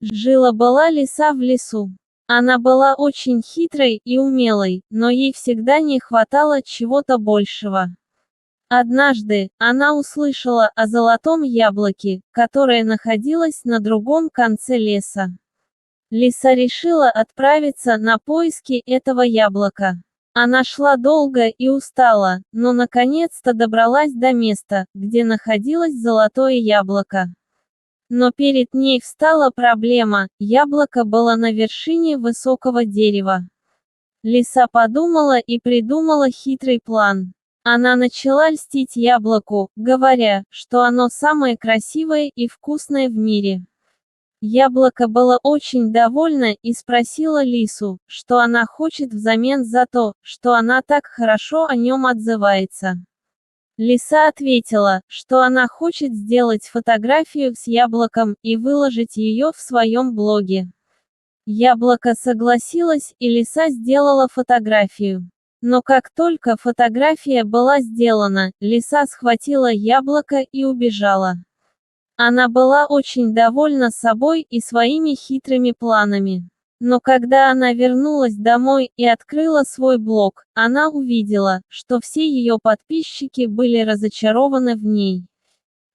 Жила-была лиса в лесу. Она была очень хитрой и умелой, но ей всегда не хватало чего-то большего. Однажды, она услышала о золотом яблоке, которое находилось на другом конце леса. Лиса решила отправиться на поиски этого яблока. Она шла долго и устала, но наконец-то добралась до места, где находилось золотое яблоко. Но перед ней встала проблема, яблоко было на вершине высокого дерева. Лиса подумала и придумала хитрый план. Она начала льстить яблоку, говоря, что оно самое красивое и вкусное в мире. Яблоко было очень довольно и спросило лису, что она хочет взамен за то, что она так хорошо о нем отзывается. Лиса ответила, что она хочет сделать фотографию с яблоком и выложить ее в своем блоге. Яблоко согласилось, и лиса сделала фотографию. Но как только фотография была сделана, лиса схватила яблоко и убежала. Она была очень довольна собой и своими хитрыми планами. Но когда она вернулась домой и открыла свой блог, она увидела, что все ее подписчики были разочарованы в ней.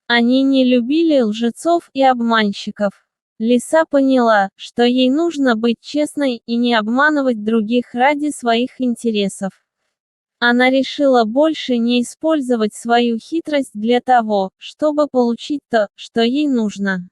Они не любили лжецов и обманщиков. Лиса поняла, что ей нужно быть честной и не обманывать других ради своих интересов. Она решила больше не использовать свою хитрость для того, чтобы получить то, что ей нужно.